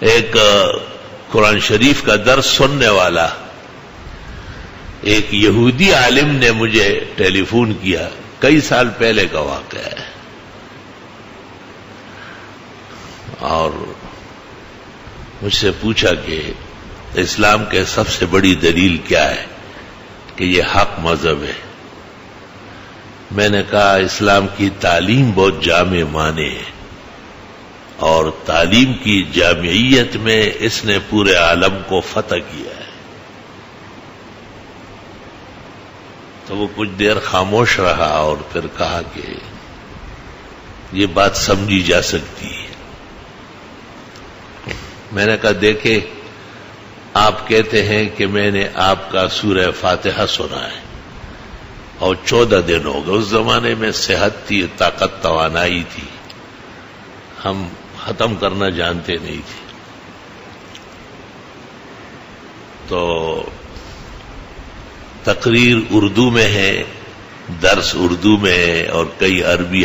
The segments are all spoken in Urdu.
ایک قرآن شریف کا درس سننے والا ایک یہودی عالم نے مجھے ٹیلی فون کیا، کئی سال پہلے کا واقعہ ہے، اور مجھ سے پوچھا کہ اسلام کے سب سے بڑی دلیل کیا ہے کہ یہ حق مذہب ہے؟ میں نے کہا اسلام کی تعلیم بہت جامع معنی ہے، اور تعلیم کی جامعیت میں اس نے پورے عالم کو فتح کیا ہے۔ تو وہ کچھ دیر خاموش رہا اور پھر کہا کہ یہ بات سمجھی جا سکتی ہے۔ میں نے کہا دیکھیں، آپ کہتے ہیں کہ میں نے آپ کا سورہ فاتحہ سنا ہے اور 14 دن ہو گئے، اس زمانے میں صحت تھی، طاقت توانائی تھی، ہم ختم کرنا جانتے نہیں تھے، تو تقریر اردو میں ہے، درس اردو میں ہے، اور کئی عربی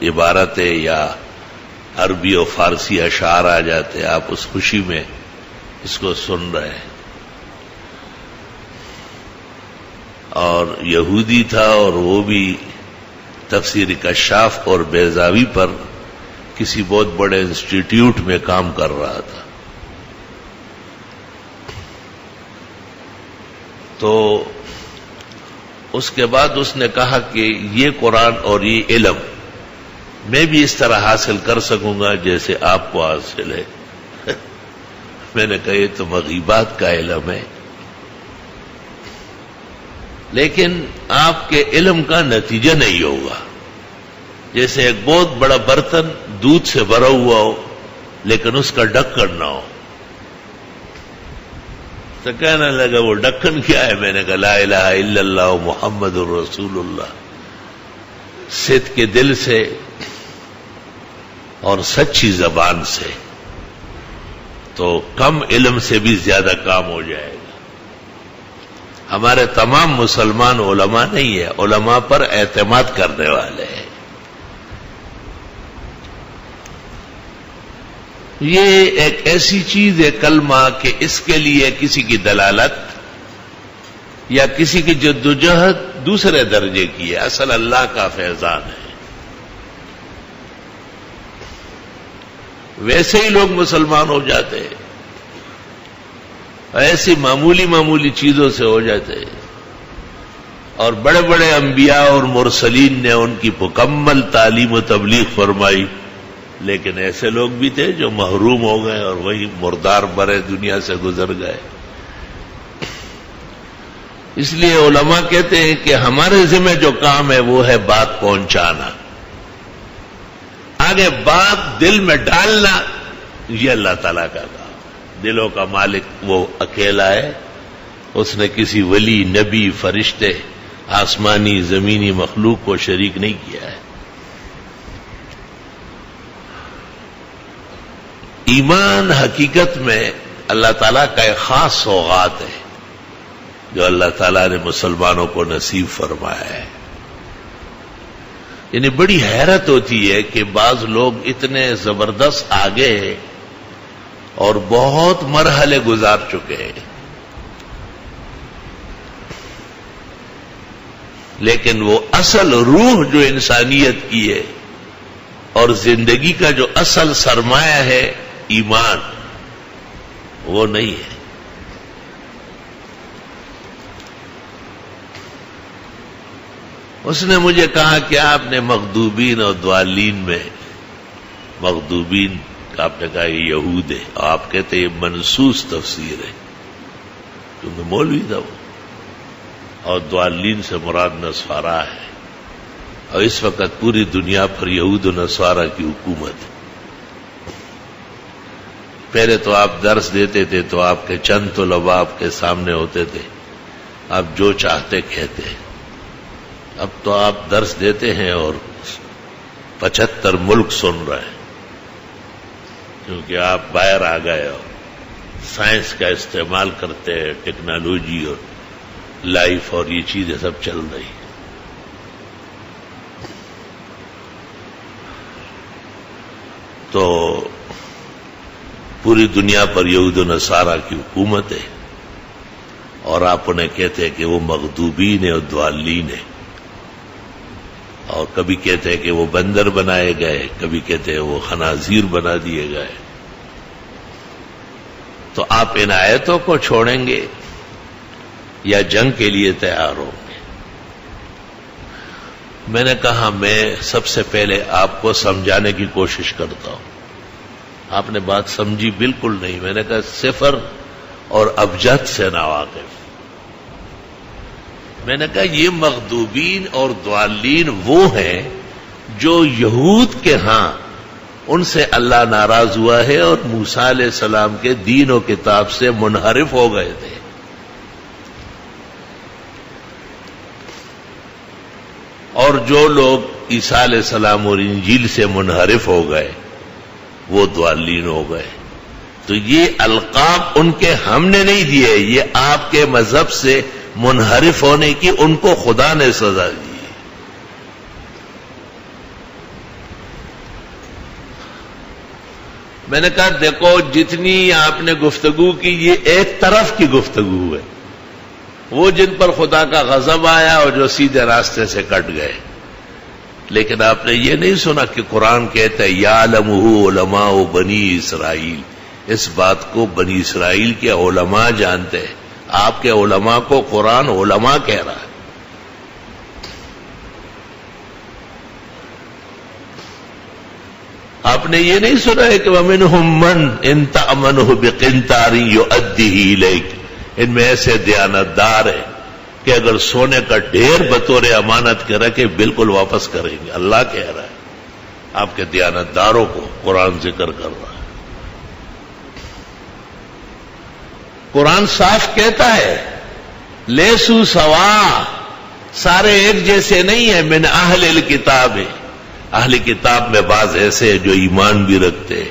عبارتیں یا عربی اور فارسی اشعار آ جاتے، آپ اس خوشی میں اس کو سن رہے ہیں۔ اور یہودی تھا، اور وہ بھی تفسیر کشاف اور بیضاوی پر کسی بہت بڑے انسٹیٹیوٹ میں کام کر رہا تھا۔ تو اس کے بعد اس نے کہا کہ یہ قرآن اور یہ علم میں بھی اس طرح حاصل کر سکوں گا جیسے آپ کو حاصل ہے۔ میں نے کہا یہ تو مغیبات کا علم ہے، لیکن آپ کے علم کا نتیجہ نہیں ہوگا۔ جیسے ایک بہت بڑا برتن دودھ سے بھرا ہوا ہو لیکن اس کا ڈھکن نہ ہو، تو کہنے لگا وہ ڈھکن کیا ہے؟ میں نے کہا لا الہ الا اللہ محمد الرسول اللہ، صدق کے دل سے اور سچی زبان سے، تو کم علم سے بھی زیادہ کام ہو جائے گا۔ ہمارے تمام مسلمان علماء نہیں ہے، علماء پر اعتماد کرنے والے ہیں۔ یہ ایک ایسی چیز ہے کلمہ کہ اس کے لیے کسی کی دلالت یا کسی کی جدوجہد دوسرے درجے کی ہے، اصل اللہ کا فیضان ہے۔ ویسے ہی لوگ مسلمان ہو جاتے ہیں، ایسی معمولی چیزوں سے ہو جاتے ہیں، اور بڑے بڑے انبیاء اور مرسلین نے ان کی مکمل تعلیم و تبلیغ فرمائی، لیکن ایسے لوگ بھی تھے جو محروم ہو گئے اور وہی مردار برے دنیا سے گزر گئے۔ اس لیے علماء کہتے ہیں کہ ہمارے ذمہ جو کام ہے وہ ہے بات پہنچانا، آگے بات دل میں ڈالنا یہ اللہ تعالیٰ کا کام۔ دلوں کا مالک وہ اکیلا ہے، اس نے کسی ولی، نبی، فرشتے، آسمانی زمینی مخلوق کو شریک نہیں کیا ہے۔ ایمان حقیقت میں اللہ تعالیٰ کا ایک خاص سوغات ہے جو اللہ تعالیٰ نے مسلمانوں کو نصیب فرمایا ہے۔ یعنی بڑی حیرت ہوتی ہے کہ بعض لوگ اتنے زبردست آگے ہیں اور بہت مرحلے گزار چکے ہیں، لیکن وہ اصل روح جو انسانیت کی ہے اور زندگی کا جو اصل سرمایہ ہے ایمان، وہ نہیں ہے۔ اس نے مجھے کہا کہ آپ نے مغضوبین اور ضالین میں، مغضوبین کا آپ نے کہا یہ یہود ہے، اور آپ کہتے یہ منسوس تفسیر ہے کیونکہ مولوی تھا وہ، اور ضالین سے مراد نصارا ہے، اور اس وقت پوری دنیا پر یہود و نصارا کی حکومت ہے۔ پہلے تو آپ درس دیتے تھے تو آپ کے چند طلباء آپ کے سامنے ہوتے تھے، آپ جو چاہتے کہتے، اب تو آپ درس دیتے ہیں اور 75 ملک سن رہے ہیں، کیونکہ آپ باہر آ گئے اور سائنس کا استعمال کرتے ہیں، ٹیکنالوجی اور لائف اور یہ چیزیں سب چل رہی ہیں۔ تو پوری دنیا پر یہود و نصارہ کی حکومت ہے، اور آپ انہیں کہتے ہیں کہ وہ مغضوبین ہیں اور ضالین ہیں، اور کبھی کہتے ہیں کہ وہ بندر بنائے گئے، کبھی کہتے ہیں وہ خنازیر بنا دیے گئے، تو آپ ان آیتوں کو چھوڑیں گے یا جنگ کے لیے تیار ہوں گے؟ میں نے کہا میں سب سے پہلے آپ کو سمجھانے کی کوشش کرتا ہوں. آپ نے بات سمجھی بالکل نہیں. میں نے کہا صفر اور ابجد سے ناواقف. میں نے کہا یہ مغضوبین اور ضالین وہ ہیں جو یہود کے ہاں ان سے اللہ ناراض ہوا ہے اور موسیٰ علیہ السلام کے دین و کتاب سے منحرف ہو گئے تھے. اور جو لوگ عیسیٰ علیہ السلام اور انجیل سے منحرف ہو گئے وہ ضالین ہو گئے. تو یہ القاب ان کے ہم نے نہیں دیے، یہ آپ کے مذہب سے منحرف ہونے کی ان کو خدا نے سزا دی. میں نے کہا دیکھو جتنی آپ نے گفتگو کی یہ ایک طرف کی گفتگو ہے، وہ جن پر خدا کا غضب آیا اور جو سیدھے راستے سے کٹ گئے. لیکن آپ نے یہ نہیں سنا کہ قرآن کہتا ہے یعلمہ علماء بنی اسرائیل. اس بات کو بنی اسرائیل کے علماء جانتے ہیں. آپ کے علماء کو قرآن علماء کہہ رہا ہے. آپ نے یہ نہیں سنا ہے کہ وَمِنْهُمْ مَنْ إِنْ تَأْمَنْهُ بِقِنْطَارٍ يُؤَدِّهِ إِلَيْكَ. ان میں ایسے دیانتدار ہیں کہ اگر سونے کا ڈھیر بطور امانت کے رکھے بالکل واپس کریں گے. اللہ کہہ رہا ہے آپ کے دیانتداروں کو قرآن ذکر کر رہا ہے. قرآن صاف کہتا ہے لیسو سوا، سارے ایک جیسے نہیں ہیں. من اہل الکتاب، اہل کتاب میں بعض ایسے جو ایمان بھی رکھتے،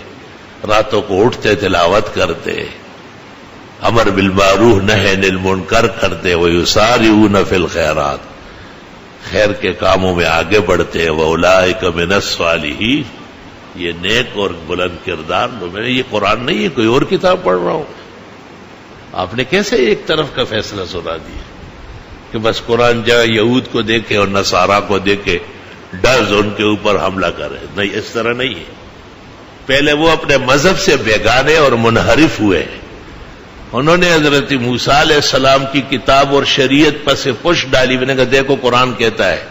راتوں کو اٹھتے تلاوت کرتے، امر بالمعروف نہی عن المنکر کرتے، ویسارعون فی الخیرات، خیر کے کاموں میں آگے بڑھتے، واولئک من الصالحین، یہ نیک اور بلند کردار لوگ. میں نے یہ قرآن نہیں ہے، کوئی اور کتاب پڑھ رہا ہوں. آپ نے کیسے ایک طرف کا فیصلہ سنا دیا کہ بس قرآن جائے یہود کو دیکھے اور نصارہ کو دیکھے ڈرز ان کے اوپر حملہ کرے؟ نہیں، اس طرح نہیں ہے. پہلے وہ اپنے مذہب سے بیگانے اور منحرف ہوئے. انہوں نے حضرت موسیٰ علیہ السلام کی کتاب اور شریعت پر سے پش ڈالی. میں نے کہا دیکھو قرآن کہتا ہے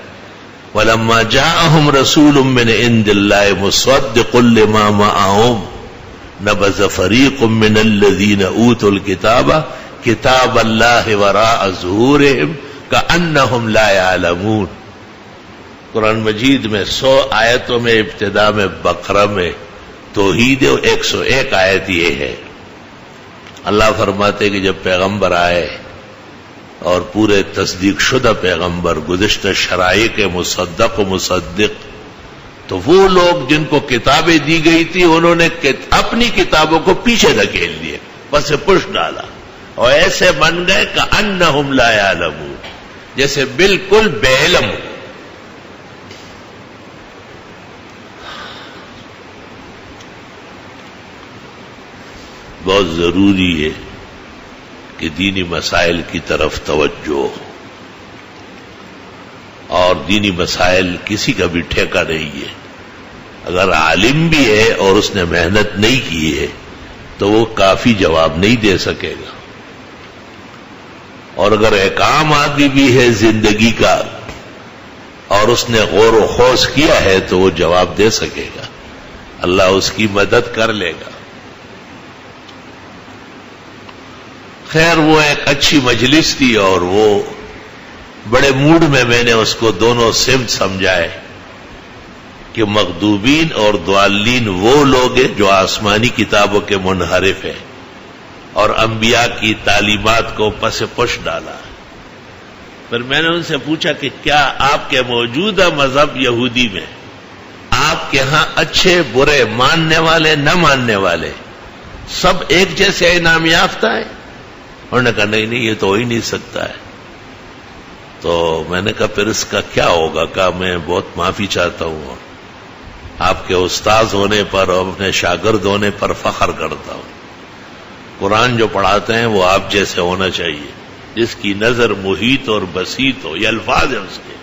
وَلَمَّا جَاءَهُمْ رَسُولٌ مِّنْ عِندِ اللَّهِ مُصَدِّقٌ لِّمَا مَعَهُمْ نَبَذَ فَرِيقٌ مِّنَ الَّذِينَ أُوتُوا الْكِتَابَ كِتَابَ اللَّهِ وَرَاءَ ظُهُورِهِمْ كَأَنَّهُمْ لَا يَعْلَمُونَ. قرآن مجید میں 100 آیتوں میں ابتدا میں بقرہ میں توحید 101 آیت یہ ہے. اللہ فرماتے کہ جب پیغمبر آئے اور پورے تصدیق شدہ پیغمبر گزشتہ شرائع کے مصدق و مصدق، تو وہ لوگ جن کو کتابیں دی گئی تھی انہوں نے اپنی کتابوں کو پیچھے دھکیل دیے، پس پش ڈالا، اور ایسے بن گئے کہ انہم لا یعلمون، جیسے بالکل بے علم. بہت ضروری ہے کہ دینی مسائل کی طرف توجہ، اور دینی مسائل کسی کا بھی ٹھیکہ نہیں ہے. اگر عالم بھی ہے اور اس نے محنت نہیں کی ہے تو وہ کافی جواب نہیں دے سکے گا، اور اگر ایک عام آدمی بھی ہے زندگی کا اور اس نے غور و خوض کیا ہے تو وہ جواب دے سکے گا. اللہ اس کی مدد کر لے گا. خیر وہ ایک اچھی مجلس تھی اور وہ بڑے موڈ میں نے اس کو دونوں سمت سمجھائے کہ مغضوبین اور ضالین وہ لوگ ہیں جو آسمانی کتابوں کے منحرف ہیں اور انبیاء کی تعلیمات کو پس پش ڈالا. پھر میں نے ان سے پوچھا کہ کیا آپ کے موجودہ مذہب یہودی میں آپ کے ہاں اچھے برے، ماننے والے نہ ماننے والے سب ایک جیسے انعام یافتہ ہیں؟ انہوں نے کہا نہیں یہ تو ہو ہی نہیں سکتا ہے. تو میں نے کہا پھر اس کا کیا ہوگا؟ کہا میں بہت معافی چاہتا ہوں. آپ کے استاذ ہونے پر اور اپنے شاگرد ہونے پر فخر کرتا ہوں. قرآن جو پڑھاتے ہیں وہ آپ جیسے ہونا چاہیے، جس کی نظر محیط اور بسیط ہو. یہ الفاظ ہیں اس کے.